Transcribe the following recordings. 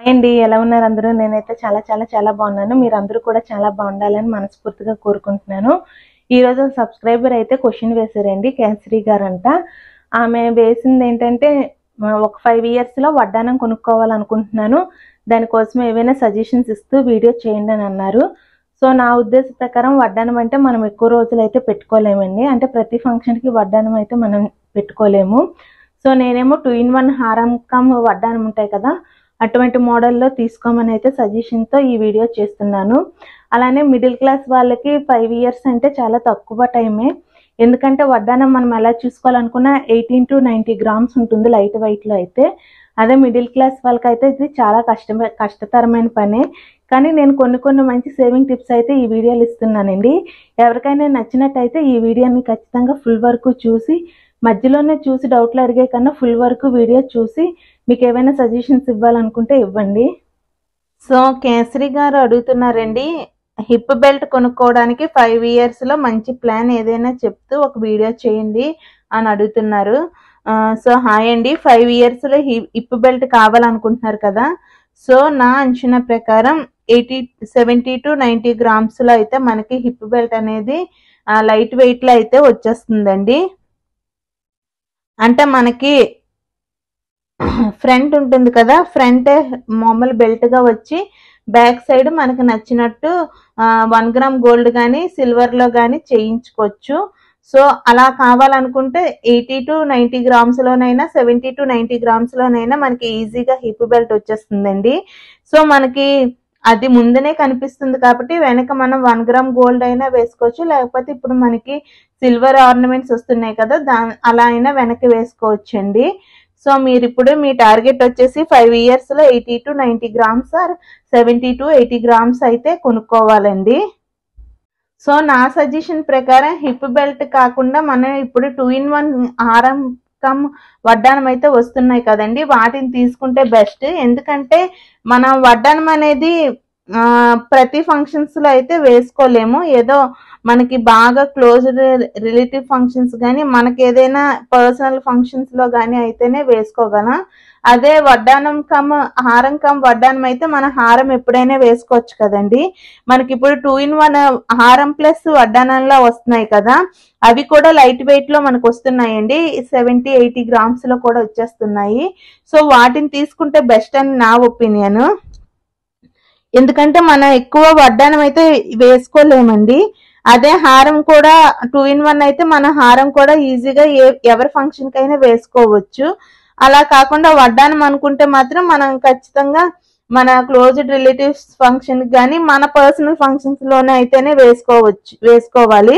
ఏండి ఎలా ఉన్నారు అందరూ? నేనైతే చాలా చాలా చాలా బాగున్నాను. మీరందరూ కూడా చాలా బాగుండాలని మనస్ఫూర్తిగా కోరుకుంటున్నాను. ఈ రోజు సబ్స్క్రైబర్ అయితే క్వశ్చన్ వేశారండి, కేసరి గారంట. ఆమె వేసింది ఏంటంటే ఒక 5 years లో వడ్డానం కొనుక్కోవాలనుకుంటున్నాను, దానికోసం ఏవైనా సజెషన్స్ ఇస్తూ వీడియో చేయండి అని అన్నారు. సో నా ఉద్దేశ ప్రకారం వడ్డానం అంటే మనం ఎక్కువ రోజులు అయితే పెట్టుకోలేమండి. అంటే ప్రతి ఫంక్షన్కి వడ్డానం అయితే మనం పెట్టుకోలేము. సో నేనేమో 2-in-1 హారం కమ్ వడ్డానం ఉంటాయి కదా, అటువంటి మోడల్లో తీసుకోమని అయితే సజెషన్తో ఈ వీడియో చేస్తున్నాను. అలానే మిడిల్ క్లాస్ వాళ్ళకి 5 years అంటే చాలా తక్కువ టైమే. ఎందుకంటే వడ్డానం మనం ఎలా చూసుకోవాలనుకున్నా 18 to 90 grams ఉంటుంది లైట్ వెయిట్లో అయితే. అదే మిడిల్ క్లాస్ వాళ్ళకైతే ఇది చాలా కష్టతరమైన పనే. కానీ నేను కొన్ని మంచి సేవింగ్ టిప్స్ అయితే ఈ వీడియోలు ఇస్తున్నానండి. ఎవరికైనా నచ్చినట్టయితే ఈ వీడియోని ఖచ్చితంగా ఫుల్ వరకు చూసి, మధ్యలోనే చూసి డౌట్లు అడిగే కన్నా ఫుల్ వరకు వీడియో చూసి మీకు ఏమైనా సజెషన్స్ ఇవ్వాలనుకుంటే ఇవ్వండి. సో కేసరి గారు అడుగుతున్నారండి, హిప్ బెల్ట్ కొనుక్కోవడానికి 5 yearsలో మంచి ప్లాన్ ఏదైనా చెప్తూ ఒక వీడియో చేయండి అని అడుగుతున్నారు. సో హాయ్ అండి, 5 yearsలో హిప్ బెల్ట్ కావాలనుకుంటున్నారు కదా. సో నా అంచనా ప్రకారం 70 to 90 grams అయితే మనకి హిప్ బెల్ట్ అనేది లైట్ వెయిట్లో అయితే వచ్చేస్తుందండి. అంటే మనకి ఫ్రంట్ ఉంటుంది కదా, ఫ్రంట్ మామూలు బెల్ట్గా వచ్చి బ్యాక్ సైడ్ మనకు నచ్చినట్టు 1 gram గోల్డ్ కానీ సిల్వర్లో కానీ చేయించుకోవచ్చు. సో అలా కావాలనుకుంటే 80 to 90 grams-లోనైనా 70 to 90 grams-లోనైనా మనకి ఈజీగా హిప్ బెల్ట్ వచ్చేస్తుందండి. సో మనకి అది ముందునే కనిపిస్తుంది కాబట్టి వెనక మనం 1 gram గోల్డ్ అయినా వేసుకోవచ్చు, లేకపోతే ఇప్పుడు మనకి సిల్వర్ ఆర్నమెంట్స్ వస్తున్నాయి కదా, అలా అయినా వెనక్కి వేసుకోవచ్చండి. సో మీరు ఇప్పుడు మీ టార్గెట్ వచ్చేసి 5 yearsలో 80 to 90 grams or 70 to 80 grams అయితే కొనుక్కోవాలండి. సో నా సజెషన్ ప్రకారం హిప్ బెల్ట్ కాకుండా మనం ఇప్పుడు 2-in-1 హారం కమ్ వడ్డానం అయితే వస్తున్నాయి కదండి, వాటిని తీసుకుంటే బెస్ట్. ఎందుకంటే మనం వడ్డానం అనేది ప్రతి ఫంక్షన్స్లో అయితే వేసుకోలేము. ఏదో మనకి బాగా క్లోజ్డ్ రిలేటివ్ ఫంక్షన్స్ కానీ మనకి ఏదైనా పర్సనల్ ఫంక్షన్స్లో కానీ అయితేనే వేసుకోగలం. అదే వడ్డానం కమ్ హారం కమ్ వడ్డానం అయితే మన హారం ఎప్పుడైనా వేసుకోవచ్చు కదండి. మనకి ఇప్పుడు 2-in-1 హారం ప్లస్ వడ్డానంలా వస్తున్నాయి కదా, అవి కూడా లైట్ వెయిట్లో మనకు వస్తున్నాయండి. 70-80 grams-లో కూడా వచ్చేస్తున్నాయి. సో వాటిని తీసుకుంటే బెస్ట్ అని నా ఒపీనియన్. ఎందుకంటే మనం ఎక్కువ వడ్డానం అయితే వేసుకోలేమండి. అదే హారం కూడా 2-in-1 అయితే మన హారం కూడా ఈజీగా ఎవరి ఫంక్షన్కి అయినా వేసుకోవచ్చు. అలా కాకుండా వడ్డానం అనుకుంటే మాత్రం మనం ఖచ్చితంగా మన క్లోజ్డ్ రిలేటివ్స్ ఫంక్షన్కి కానీ మన పర్సనల్ ఫంక్షన్స్లోనే అయితేనే వేసుకోవాలి.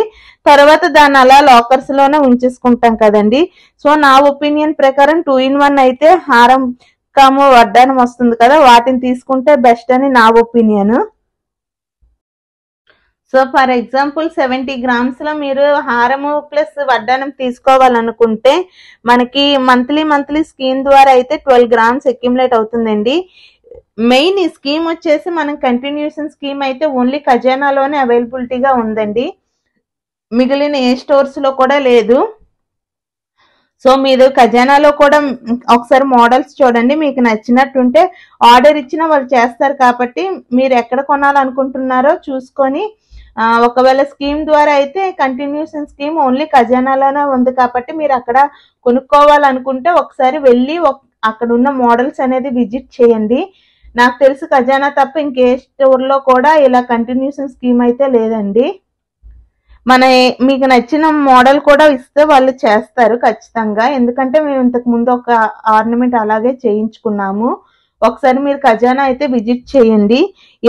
తర్వాత దాన్ని అలా లాకర్స్లోనే ఉంచేసుకుంటాం కదండి. సో నా ఒపీనియన్ ప్రకారం 2-in-1 అయితే హారం కమ్ వడ్డానం వస్తుంది కదా, వాటిని తీసుకుంటే బెస్ట్ అని నా ఒపీనియన్. సో ఫర్ ఎగ్జాంపుల్ 70 grams-లో మీరు హారము ప్లస్ వడ్డానం తీసుకోవాలనుకుంటే మనకి మంత్లీ స్కీమ్ ద్వారా అయితే 12 grams అక్యుములేట్ అవుతుందండి. మెయిన్ ఈ స్కీమ్ వచ్చేసి మనం కంటిన్యూషన్ స్కీమ్ అయితే ఓన్లీ ఖజానాలోనే అవైలబిలిటీగా ఉందండి, మిగిలిన ఏ స్టోర్స్లో కూడా లేదు. సో మీరు ఖజానాలో కూడా ఒకసారి మోడల్స్ చూడండి, మీకు నచ్చినట్టుంటే ఆర్డర్ ఇచ్చినా వాళ్ళు చేస్తారు. కాబట్టి మీరు ఎక్కడ కొనాలనుకుంటున్నారో చూసుకొని, ఒకవేళ స్కీమ్ ద్వారా అయితే కంటిన్యూషన్ స్కీమ్ ఓన్లీ ఖజానాలోనే ఉంది కాబట్టి మీరు అక్కడ కొనుక్కోవాలనుకుంటే ఒకసారి వెళ్ళి అక్కడ ఉన్న మోడల్స్ అనేది విజిట్ చేయండి. నాకు తెలిసి ఖజానా తప్ప ఇంకే స్టోర్లో కూడా ఇలా కంటిన్యూషన్ స్కీమ్ అయితే లేదండి. మీకు నచ్చిన మోడల్ కూడా ఇస్తే వాళ్ళు చేస్తారు ఖచ్చితంగా. ఎందుకంటే మేము ఇంతకు ముందు ఒక ఆర్నమెంట్ అలాగే చేయించుకున్నాము. ఒకసారి మీరు ఖజానా అయితే విజిట్ చేయండి,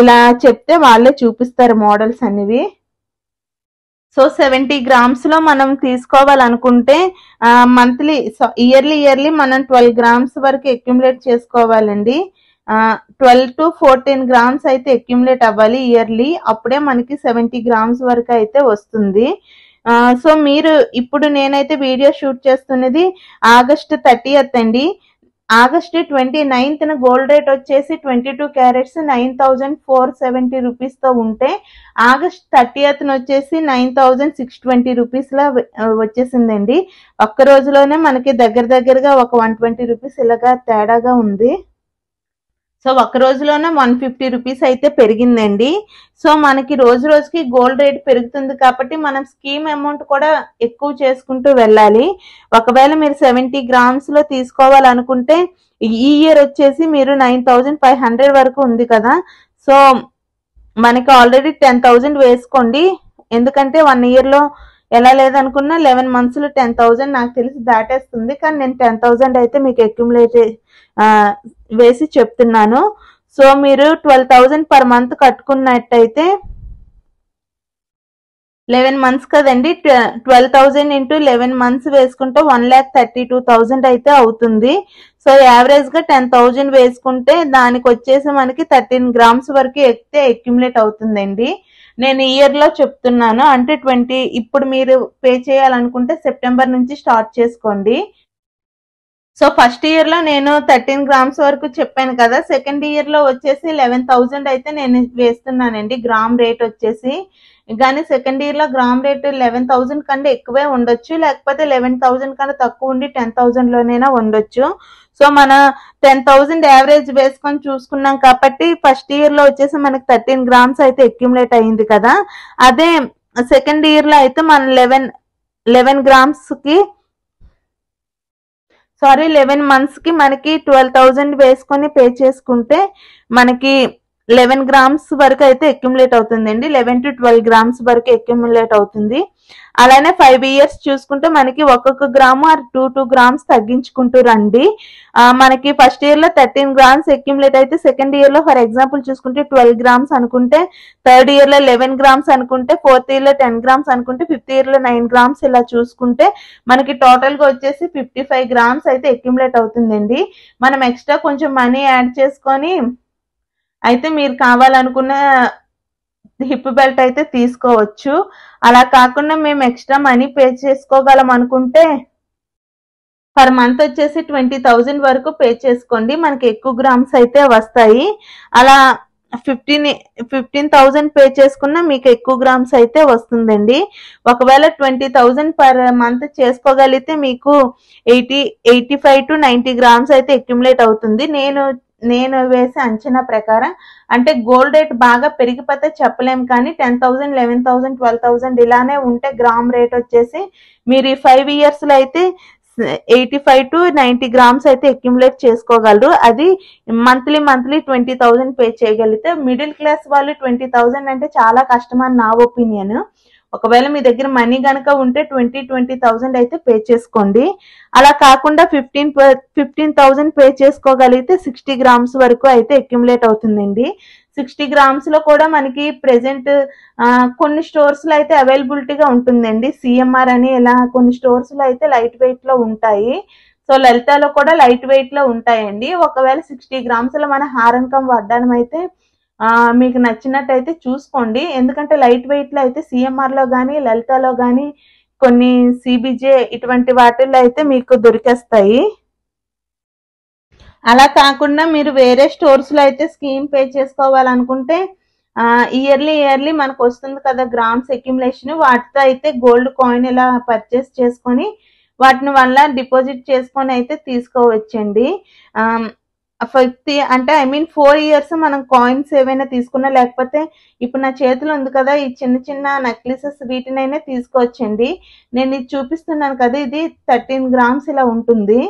ఇలా చెప్తే వాళ్ళే చూపిస్తారు మోడల్స్ అనేవి. సో 70 grams-లో మనం తీసుకోవాలనుకుంటే ఇయర్లీ మనం 12 grams వరకు అక్యుములేట్ చేసుకోవాలండి. 12 to 14 grams అయితే అక్యుములేట్ అవ్వాలి ఇయర్లీ, అప్పుడే మనకి 70 grams వరకు అయితే వస్తుంది. సో మీరు ఇప్పుడు నేనైతే వీడియో షూట్ చేస్తున్నది August 30th అండి. August 29th గోల్డ్ రేట్ వచ్చేసి 22 carats 9,470 rupees-తో ఉంటే August 30th వచ్చేసి 9,620 rupees-లా వచ్చేసిందండి. ఒక్క రోజులోనే మనకి దగ్గరగా ఒక 120 rupees ఇలాగా తేడాగా ఉంది. సో ఒక రోజులోనే 150 రూపీస్ అయితే పెరిగిందండి. సో మనకి రోజు రోజుకి గోల్డ్ రేట్ పెరుగుతుంది కాబట్టి మనం స్కీమ్ అమౌంట్ కూడా ఎక్కువ చేసుకుంటూ వెళ్ళాలి. ఒకవేళ మీరు 70 గ్రామ్స్ లో తీసుకోవాలనుకుంటే ఈ ఇయర్ వచ్చేసి మీరు 9500 వరకు ఉంది కదా. సో మనకి ఆల్రెడీ 10,000 వేసుకోండి. ఎందుకంటే 1 ఇయర్ లో ఎలా లేదనుకున్నా 11 months లో 10,000 నాకు తెలిసి దాటేస్తుంది. కానీ నేను 10,000 అయితే మీకు అక్యుములేట్ వేసి చెప్తున్నాను. సో మీరు 12,000 పర్ మంత్ కట్టుకున్నట్టయితే 11 months కదండి, 12,000 ఇంటూ 11 months వేసుకుంటే 1,32,000 అయితే అవుతుంది. సో యావరేజ్ గా 10,000 వేసుకుంటే దానికి వచ్చేసి మనకి 13 గ్రామ్స్ వరకు ఎక్కితే అక్యుములేట్ అవుతుందండి. నేను ఇయర్ లో చెప్తున్నాను. అంటే 20 ఇప్పుడు మీరు పే చేయాలనుకుంటే సెప్టెంబర్ నుంచి స్టార్ట్ చేసుకోండి. సో ఫస్ట్ ఇయర్ లో నేను 13 గ్రామ్స్ వరకు చెప్పాను కదా. సెకండ్ ఇయర్ లో వచ్చేసి 11,000 అయితే నేను వేస్తున్నానండి గ్రామ్ రేట్ వచ్చేసి. కానీ సెకండ్ ఇయర్ లో గ్రామ్ రేట్ 11,000 కంటే ఎక్కువే ఉండొచ్చు, లేకపోతే 11,000 కన్నా తక్కువ ఉండి 10,000 లోనైనా ఉండొచ్చు. సో మన 10,000 యావరేజ్ వేసుకొని చూసుకున్నాం కాబట్టి ఫస్ట్ ఇయర్ లో వచ్చేసి మనకి 13 గ్రామ్స్ అయితే అక్యుములేట్ అయింది కదా. అదే సెకండ్ ఇయర్ లో అయితే మన 11 గ్రామ్స్ కి 11 months కి మనకి 12,000 వేసుకొని పే చేసుకుంటే మనకి 11 గ్రామ్స్ వరకు అయితే అక్యుములేట్ అవుతుందండి. 11 to 12 గ్రామ్స్ వరకు అక్యుములేట్ అవుతుంది. అలానే 5 years చూసుకుంటే మనకి ఒక్కొక్క గ్రాము 2 గ్రామ్స్ తగ్గించుకుంటూ రండి. మనకి ఫస్ట్ ఇయర్ లో 13 గ్రామ్స్ అక్యుములేట్ అయితే సెకండ్ ఇయర్ లో ఫర్ ఎగ్జాంపుల్ చూసుకుంటే 12 గ్రామ్స్ అనుకుంటే, థర్డ్ ఇయర్ లో 11 గ్రామ్స్ అనుకుంటే, ఫోర్త్ ఇయర్ లో 10 గ్రామ్స్ అనుకుంటే, ఫిఫ్త్ ఇయర్ లో 9 గ్రామ్స్ ఇలా చూసుకుంటే మనకి టోటల్ గా వచ్చేసి 55 గ్రామ్స్ అయితే అక్యుములేట్ అవుతుందండి. మనం ఎక్స్ట్రా కొంచెం మనీ యాడ్ చేసుకొని అయితే మీరు కావాలనుకున్న హిప్ బెల్ట్ అయితే తీసుకోవచ్చు. అలా కాకుండా మేము ఎక్స్ట్రా మనీ పే చేసుకోగలం అనుకుంటే పర్ మంత్ వచ్చేసి 20,000 వరకు పే చేసుకోండి. మనకి ఎక్కువ గ్రామ్స్ అయితే వస్తాయి. అలా 15,000 పే చేసుకున్నా మీకు ఎక్కువ గ్రామ్స్ అయితే వస్తుందండి. ఒకవేళ 20,000 పర్ మంత్ చేసుకోగలిగితే మీకు 85 to 90 గ్రామ్స్ అయితే అక్యుములేట్ అవుతుంది. నేను వేసే అంచనా ప్రకారం. అంటే గోల్డ్ రేట్ బాగా పెరిగిపోతే చెప్పలేం, కానీ 10,000, 11,000, 12,000 ఇలానే ఉంటే గ్రామ్ రేట్ వచ్చేసి మీరు ఈ 5 years లో అయితే 85 to 90 గ్రామ్స్ అయితే అక్యుములేట్ చేసుకోగలరు. అది మంత్లీ 20,000 పే చేయగలిగితే. మిడిల్ క్లాస్ వాళ్ళు 20,000 అంటే చాలా కష్టం అని నా ఒపీనియన్. ఒకవేళ మీ దగ్గర మనీ గనక ఉంటే 20,000 అయితే పే చేసుకోండి. అలా కాకుండా 15,000 పే చేసుకోగలిగితే 60 గ్రామ్స్ వరకు అయితే అక్యుములేట్ అవుతుందండి. 60 గ్రామ్స్ లో కూడా మనకి ప్రెసెంట్ కొన్ని స్టోర్స్ లో అయితే అవైలబిలిటీగా ఉంటుందండి. సిఎంఆర్ అని ఇలా కొన్ని స్టోర్స్ లో అయితే లైట్ వెయిట్ లో ఉంటాయి. సో లలితాలో కూడా లైట్ వెయిట్ లో ఉంటాయండి. ఒకవేళ 60 గ్రామ్స్ లో మన హారంకం వడ్డానం అయితే మీకు నచ్చినట్టయితే చూసుకోండి. ఎందుకంటే లైట్ వెయిట్ లో అయితే సిఎంఆర్ లో కానీ లలితాలో కానీ కొన్ని సిబిజే ఇటువంటి వాటిల్లో అయితే మీకు దొరికేస్తాయి. అలా కాకుండా మీరు వేరే స్టోర్స్ లో అయితే స్కీమ్ పే చేసుకోవాలనుకుంటే ఇయర్లీ మనకు వస్తుంది కదా గ్రామ్స్ అక్యుములేషన్, వాటితో అయితే గోల్డ్ కాయిన్ ఇలా పర్చేస్ చేసుకొని వాటిని వల్ల డిపాజిట్ చేసుకొని అయితే తీసుకోవచ్చండి. 50 అంటే 4 years మనం కాయిన్స్ ఏవైనా తీసుకున్నా, లేకపోతే ఇప్పుడు నా చేతిలో ఉంది కదా ఈ చిన్న చిన్న నెక్లెసెస్, వీటినైనా తీసుకోవచ్చండి. నేను ఇది చూపిస్తున్నాను కదా, ఇది 13 గ్రామ్స్ ఇలా ఉంటుంది.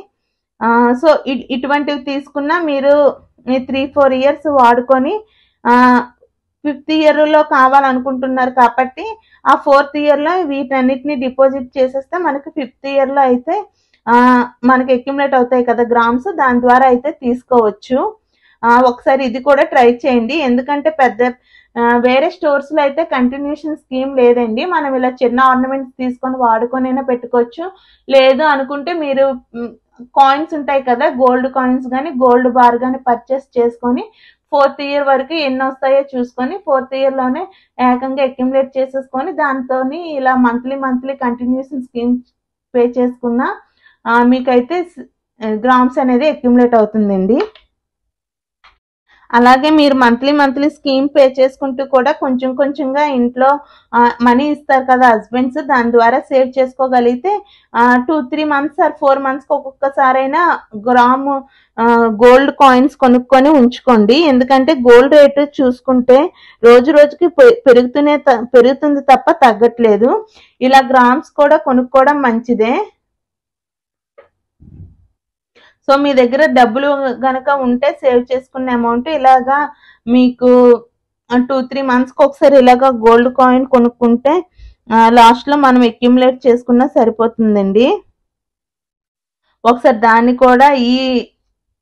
సో ఇటువంటివి తీసుకున్నా మీరు 3-4 years వాడుకొని 5th year లో కావాలనుకుంటున్నారు కాబట్టి ఆ 4th year లో వీటన్నిటిని డిపాజిట్ చేసేస్తే మనకి 5th year లో అయితే మనకి అక్యుములేట్ అవుతాయి కదా గ్రామ్స్, దాని ద్వారా అయితే తీసుకోవచ్చు. ఒకసారి ఇది కూడా ట్రై చేయండి. ఎందుకంటే వేరే స్టోర్స్ లో అయితే కంటిన్యూషన్ స్కీమ్ లేదండి. మనం ఇలా చిన్న ఆర్నమెంట్స్ తీసుకొని వాడుకొనైనా పెట్టుకోవచ్చు. లేదు అనుకుంటే మీరు కాయిన్స్ ఉంటాయి కదా, గోల్డ్ కాయిన్స్ కానీ గోల్డ్ బార్ కానీ పర్చేస్ చేసుకొని 4th year వరకు ఎన్ని వస్తాయో చూసుకొని 4th year లోనే ఏకంగా అక్యుములేట్ చేసేసుకొని దాంతో ఇలా మంత్లీ కంటిన్యూషన్ స్కీమ్ పే చేసుకున్న మీకైతే గ్రామ్స్ అనేది అక్యుములేట్ అవుతుందండి. అలాగే మీరు మంత్లీ స్కీమ్ పే చేసుకుంటూ కూడా కొంచెం కొంచెంగా ఇంట్లో మనీ ఇస్తారు కదా హస్బెండ్స్, దాని ద్వారా సేవ్ చేసుకోగలిగితే 2-3 మంత్స్ ఆర్ 4 మంత్స్కి ఒక్కొక్కసారైనా గ్రాము గోల్డ్ కాయిన్స్ కొనుక్కొని ఉంచుకోండి. ఎందుకంటే గోల్డ్ రేటు చూసుకుంటే రోజు రోజుకి పెరుగుతుంది తప్ప తగ్గట్లేదు. ఇలా గ్రామ్స్ కూడా కొనుక్కోవడం మంచిదే. సో మీ దగ్గర డబ్బులు గనక ఉంటే సేవ్ చేసుకున్న అమౌంట్ ఇలాగా మీకు 2-3 మంత్స్కి ఒకసారి ఇలాగా గోల్డ్ కాయిన్ కొనుక్కుంటే లాస్ట్లో మనం అక్యుములేట్ చేసుకున్నా సరిపోతుందండి. ఒకసారి దాన్ని కూడా ఈ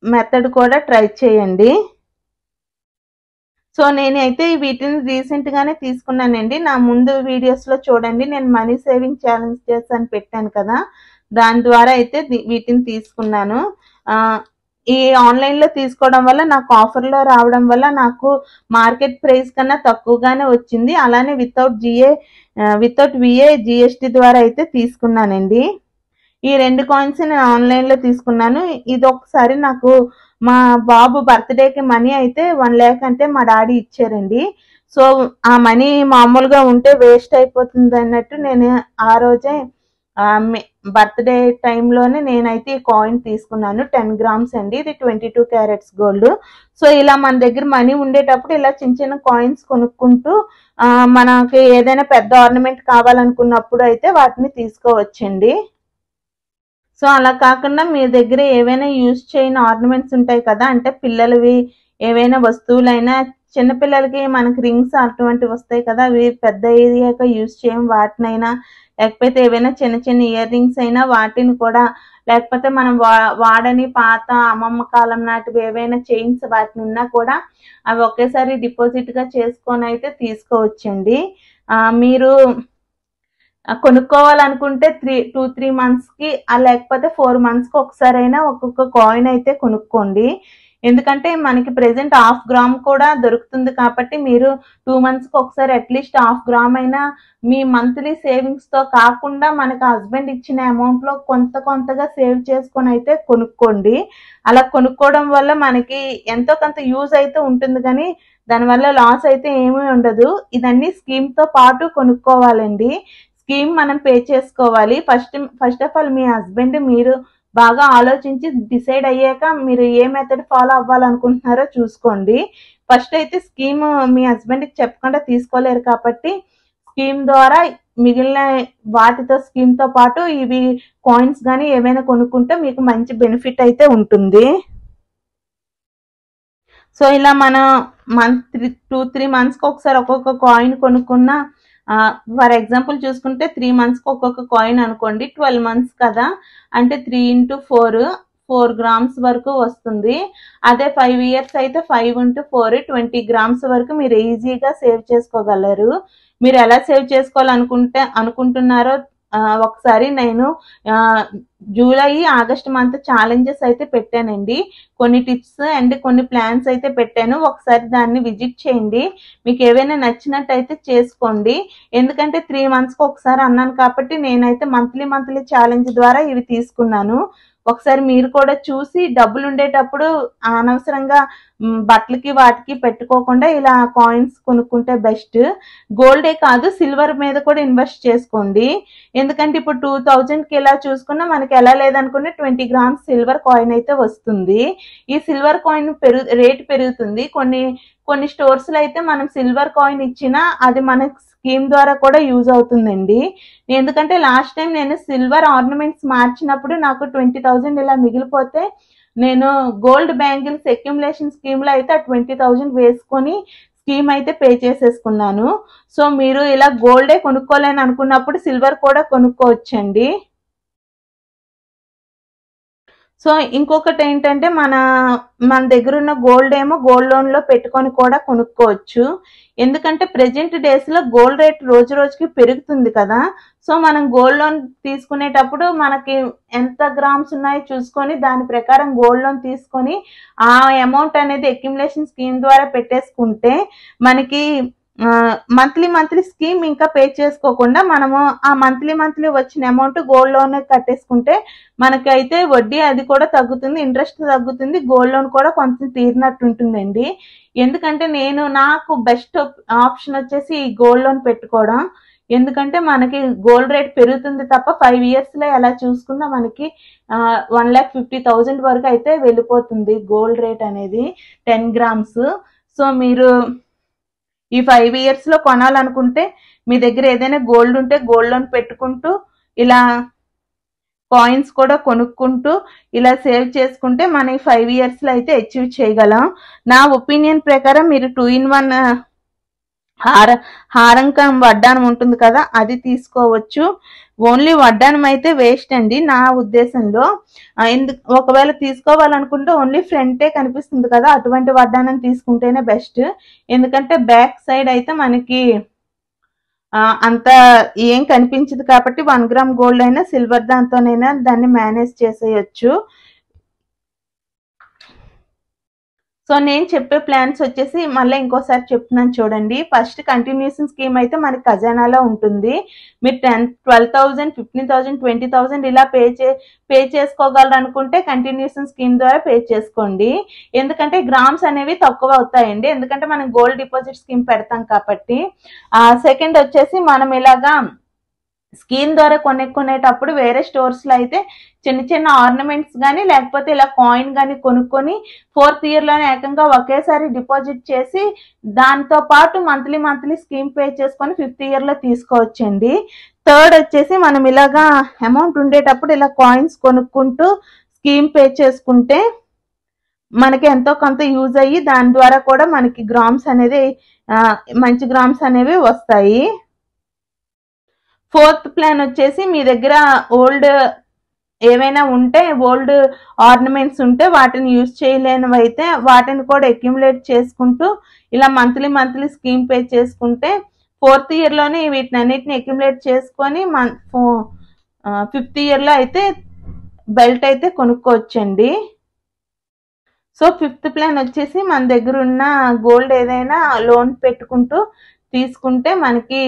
మెథడ్ కూడా ట్రై చేయండి. సో నేనైతే వీటిని రీసెంట్గానే తీసుకున్నానండి. నా ముందు వీడియోస్లో చూడండి, నేను మనీ సేవింగ్ ఛాలెంజ్ చేసి పెట్టాను కదా, దాని ద్వారా అయితే వీటిని తీసుకున్నాను. ఈ ఆన్లైన్లో తీసుకోవడం వల్ల నాకు ఆఫర్లో రావడం వల్ల నాకు మార్కెట్ ప్రైస్ కన్నా తక్కువగానే వచ్చింది. అలానే వితౌట్ విఏ జిఎస్టీ ద్వారా అయితే తీసుకున్నానండి. ఈ 2 కాయిన్స్ నేను ఆన్లైన్లో తీసుకున్నాను. ఇది ఒకసారి నాకు మా బాబు బర్త్డేకి మనీ అయితే 1 lakh అంటే మా డాడీ ఇచ్చారండి. సో ఆ మనీ మామూలుగా ఉంటే వేస్ట్ అయిపోతుంది అన్నట్టు నేను ఆ రోజే బర్త్డే టైంలోనే నేనైతే ఈ కాయిన్ తీసుకున్నాను. 10 grams అండి, ఇది 22 carats గోల్డ్. సో ఇలా మన దగ్గర మనీ ఉండేటప్పుడు ఇలా చిన్న చిన్న కాయిన్స్ కొనుక్కుంటూ మనకి ఏదైనా పెద్ద ఆర్నమెంట్ కావాలనుకున్నప్పుడు అయితే వాటిని తీసుకోవచ్చండి. సో అలా కాకుండా మీ దగ్గర ఏవైనా యూజ్ చేయని ఆర్నమెంట్స్ ఉంటాయి కదా, అంటే పిల్లలవి ఏవైనా వస్తువులైనా, చిన్నపిల్లలకి మనకి రింగ్స్ అటువంటివి వస్తాయి కదా, అవి పెద్ద ఏరియాగా యూజ్ చేయం, వాటినైనా లేకపోతే ఏవైనా చిన్న చిన్న ఇయర్ రింగ్స్ అయినా వాటిని కూడా, లేకపోతే మనం వాడని పాత అమ్మమ్మ కాలం నాటివి ఏవైనా చైన్స్ వాటిని ఉన్నా కూడా అవి ఒకేసారి డిపాజిట్గా చేసుకొని అయితే తీసుకోవచ్చండి. మీరు కొనుక్కోవాలనుకుంటే 2-3 మంత్స్కి లేకపోతే 4 మంత్స్కి ఒకసారైనా ఒక్కొక్క కాయిన్ అయితే కొనుక్కోండి. ఎందుకంటే మనకి ప్రెసెంట్ 1/2 గ్రామ్ కూడా దొరుకుతుంది కాబట్టి మీరు 2 మంత్స్కి ఒకసారి అట్లీస్ట్ 1/2 గ్రామ్ అయినా మీ మంత్లీ సేవింగ్స్తో కాకుండా మనకి హస్బెండ్ ఇచ్చిన అమౌంట్లో కొంతగా సేవ్ చేసుకొని అయితే కొనుక్కోండి. అలా కొనుక్కోవడం వల్ల మనకి ఎంతో కొంత యూజ్ అయితే ఉంటుంది, కానీ దానివల్ల లాస్ అయితే ఏమీ ఉండదు. ఇదన్నీ స్కీమ్తో పాటు కొనుక్కోవాలండి. స్కీమ్ మనం పే చేసుకోవాలి. First of all me husband మీరు బాగా ఆలోచించి డిసైడ్ అయ్యాక మీరు ఏ మెథడ్ ఫాలో అవ్వాలనుకుంటున్నారో చూసుకోండి. ఫస్ట్ అయితే స్కీమ్ మీ హస్బెండ్కి చెప్పకుండా తీసుకోలేరు కాబట్టి స్కీమ్ ద్వారా మిగిలిన వాటితో స్కీమ్తో పాటు ఇవి కాయిన్స్ కానీ ఏమైనా కొనుక్కుంటే మీకు మంచి బెనిఫిట్ అయితే ఉంటుంది. సో ఇలా మనం 2-3 మంత్స్కి ఒకసారి ఒక్కొక్క కాయిన్ కొనుక్కున్న, ఫర్ ఎగ్జాంపుల్ చూసుకుంటే 3 మంత్స్కి ఒక్కొక్క కాయిన్ అనుకోండి, 12 మంత్స్ కదా, అంటే 3 × 4 grams వరకు వస్తుంది. అదే 5 years అయితే 5 × 4 20 grams వరకు మీరు ఈజీగా సేవ్ చేసుకోగలరు. మీరు ఎలా సేవ్ అనుకుంటున్నారో ఒకసారి నేను జూలై ఆగస్ట్ మంత్ ఛాలెంజెస్ అయితే పెట్టానండి. కొన్ని టిప్స్ అండ్ కొన్ని ప్లాన్స్ అయితే పెట్టాను. ఒకసారి దాన్ని విజిట్ చేయండి. మీకు ఏవైనా నచ్చినట్టయితే చేసుకోండి. ఎందుకంటే 3 మంత్స్కి ఒకసారి అన్నాను కాబట్టి నేనైతే మంత్లీ ఛాలెంజ్ ద్వారా ఇవి తీసుకున్నాను. ఒకసారి మీరు కూడా చూసి డబ్బులు ఉండేటప్పుడు అనవసరంగా బట్టలకి వాటికి పెట్టుకోకుండా ఇలా కాయిన్స్ కొనుక్కుంటే బెస్ట్. గోల్డే కాదు, సిల్వర్ మీద కూడా ఇన్వెస్ట్ చేసుకోండి. ఎందుకంటే ఇప్పుడు 2000కి ఇలా చూసుకున్నా మనకి ఎలా లేదనుకున్నా 20 grams సిల్వర్ కాయిన్ అయితే వస్తుంది. ఈ సిల్వర్ కాయిన్ రేట్ పెరుగుతుంది. కొన్ని స్టోర్స్లో అయితే మనం సిల్వర్ కాయిన్ ఇచ్చినా అది మనకి స్కీమ్ ద్వారా కూడా యూజ్ అవుతుందండి. ఎందుకంటే లాస్ట్ టైం నేను సిల్వర్ ఆర్నమెంట్స్ మార్చినప్పుడు నాకు 20,000 ఇలా మిగిలిపోతే నేను గోల్డ్ బ్యాంగిల్స్ అక్యుములేషన్ స్కీమ్లో అయితే 20,000 వేసుకొని స్కీమ్ అయితే పే చేసేసుకున్నాను. సో మీరు ఇలా గోల్డే కొనుక్కోలేని అనుకున్నప్పుడు సిల్వర్ కూడా కొనుక్కోవచ్చండి. సో ఇంకొకటి ఏంటంటే మన దగ్గర ఉన్న గోల్డ్ ఏమో గోల్డ్ లోన్లో పెట్టుకొని కూడా కొనుక్కోవచ్చు. ఎందుకంటే ప్రెజెంట్ డేస్లో గోల్డ్ రేట్ రోజు రోజుకి పెరుగుతుంది కదా. సో మనం గోల్డ్ లోన్ తీసుకునేటప్పుడు మనకి ఎంత గ్రామ్స్ ఉన్నాయో చూసుకొని దాని ప్రకారం గోల్డ్ లోన్ తీసుకొని ఆ అమౌంట్ అనేది అక్యుములేషన్ స్కీమ్ ద్వారా పెట్టేసుకుంటే మనకి మంత్లీ స్కీమ్ ఇంకా పే చేసుకోకుండా మనము ఆ మంత్లీ వచ్చిన అమౌంట్ గోల్డ్ లోన్ కట్టేసుకుంటే మనకైతే వడ్డీ అది కూడా తగ్గుతుంది, ఇంట్రెస్ట్ తగ్గుతుంది, గోల్డ్ లోన్ కూడా కొంచెం తీరినట్టు ఉంటుందండి. ఎందుకంటే నాకు బెస్ట్ ఆప్షన్ వచ్చేసి ఈ గోల్డ్ లోన్ పెట్టుకోవడం. ఎందుకంటే మనకి గోల్డ్ రేట్ పెరుగుతుంది తప్ప 5 years లో ఎలా చూసుకున్నా మనకి 1,50,000 వరకు అయితే వెళ్ళిపోతుంది గోల్డ్ రేట్ అనేది 10 grams. సో మీరు ఈ 5 years లో కొనాలనుకుంటే మీ దగ్గర ఏదైనా గోల్డ్ ఉంటే గోల్డ్ లోన్ పెట్టుకుంటూ ఇలా కాయిన్స్ కూడా కొనుక్కుంటూ ఇలా సేవ్ చేసుకుంటే మన 5 years లో అయితే అచీవ్ చేయగలం. నా ఒపీనియన్ ప్రకారం మీరు 2-in-1 హారంకం వడ్డానం ఉంటుంది కదా, అది తీసుకోవచ్చు. ఓన్లీ వడ్డానం అయితే వేస్ట్ అండి నా ఉద్దేశంలో. ఒకవేళ తీసుకోవాలనుకుంటే ఓన్లీ ఫ్రంటే కనిపిస్తుంది కదా, అటువంటి వడ్డానం తీసుకుంటేనే బెస్ట్. ఎందుకంటే బ్యాక్ సైడ్ అయితే మనకి అంత ఏం కనిపించదు కాబట్టి 1 gram గోల్డ్ అయినా సిల్వర్ దాంతోనైనా దాన్ని మేనేజ్ చేసేయచ్చు. సో నేను చెప్పే ప్లాన్స్ వచ్చేసి మళ్ళీ ఇంకోసారి చెప్తున్నాను చూడండి. ఫస్ట్ కంటిన్యూషన్ స్కీమ్ అయితే మనకి ఖజానాలో ఉంటుంది. మీరు 12,000, 15,000, 20,000 ఇలా పే చేసుకోగలరు అనుకుంటే కంటిన్యూషన్ స్కీమ్ ద్వారా పే చేసుకోండి. ఎందుకంటే గ్రామ్స్ అనేవి తక్కువ అవుతాయండి, ఎందుకంటే మనం గోల్డ్ డిపాజిట్ స్కీమ్ పెడతాం కాబట్టి. సెకండ్ వచ్చేసి మనం ఇలాగా స్కీమ్ ద్వారా కొనేటప్పుడు వేరే స్టోర్స్ లో అయితే చిన్న ఆర్నమెంట్స్ కానీ లేకపోతే ఇలా కాయిన్ కానీ కొనుక్కొని 4th year లోనే ఏకంగా ఒకేసారి డిపాజిట్ చేసి దాంతో పాటు మంత్లీ స్కీమ్ పే చేసుకొని 5th year లో తీసుకోవచ్చండి. థర్డ్ వచ్చేసి మనం ఇలాగా అమౌంట్ ఉండేటప్పుడు ఇలా కాయిన్స్ కొనుక్కుంటూ స్కీమ్ పే చేసుకుంటే మనకి ఎంతో కొంత యూజ్ అయ్యి దాని ద్వారా కూడా మనకి గ్రామ్స్ అనేది మంచి గ్రామ్స్ అనేవి వస్తాయి. 4th ప్లాన్ వచ్చేసి మీ దగ్గర ఓల్డ్ ఏవైనా ఉంటే, ఓల్డ్ ఆర్నమెంట్స్ ఉంటే వాటిని యూజ్ చేయలేనివి అయితే వాటిని కూడా అక్యుములేట్ చేసుకుంటూ ఇలా మంత్లీ స్కీమ్ పే చేసుకుంటే 4th year లోనే వీటిని అన్నిటిని అక్యుములేట్ చేసుకొని 5th year లో అయితే బెల్ట్ అయితే కొనుక్కోవచ్చండి. సో 5th ప్లాన్ వచ్చేసి మన దగ్గర ఉన్న గోల్డ్ ఏదైనా లోన్ పెట్టుకుంటూ తీసుకుంటే మనకి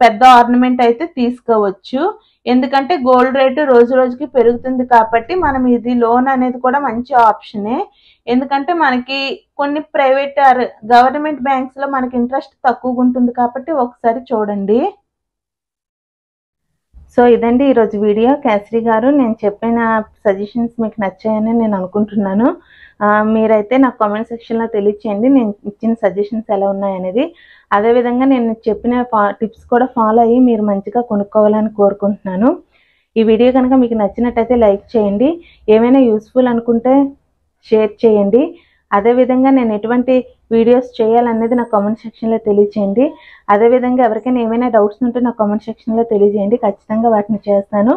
పెద్ద ఆర్నమెంట్ అయితే తీసుకోవచ్చు. ఎందుకంటే గోల్డ్ రేటు రోజు రోజుకి పెరుగుతుంది కాబట్టి మనం ఇది లోన్ అనేది కూడా మంచి ఆప్షనే. ఎందుకంటే మనకి కొన్ని ప్రైవేట్ గవర్నమెంట్ బ్యాంక్స్ లో మనకి ఇంట్రెస్ట్ తక్కువగా ఉంటుంది కాబట్టి ఒకసారి చూడండి. సో ఇదండి ఈరోజు వీడియో. కేసరి గారు, నేను చెప్పిన సజెషన్స్ మీకు నచ్చాయని నేను అనుకుంటున్నాను. మీరైతే నాకు కామెంట్ సెక్షన్లో తెలియచేయండి నేను ఇచ్చిన సజెషన్స్ ఎలా ఉన్నాయనేది. అదేవిధంగా నేను చెప్పిన టిప్స్ కూడా ఫాలో అయ్యి మీరు మంచిగా కొనుక్కోవాలని కోరుకుంటున్నాను. ఈ వీడియో కనుక మీకు నచ్చినట్టయితే లైక్ చేయండి, ఏమైనా యూస్ఫుల్ అనుకుంటే షేర్ చేయండి. అదేవిధంగా నేను ఎటువంటి వీడియోస్ చేయాలనేది నా కామెంట్ సెక్షన్లో తెలియచేయండి. అదేవిధంగా ఎవరికైనా ఏమైనా డౌట్స్ ఉంటే నా కామెంట్ సెక్షన్లో తెలియజేయండి, ఖచ్చితంగా వాటిని చేస్తాను.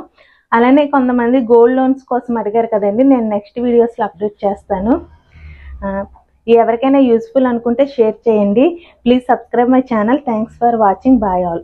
అలానే కొంతమంది గోల్డ్ లోన్స్ కోసం అడిగారు కదండి, నేను నెక్స్ట్ వీడియోస్లో అప్డేట్ చేస్తాను. ఎవరికైనా యూస్ఫుల్ అనుకుంటే షేర్ చేయండి. Please subscribe my channel. Thanks for watching. Bye all.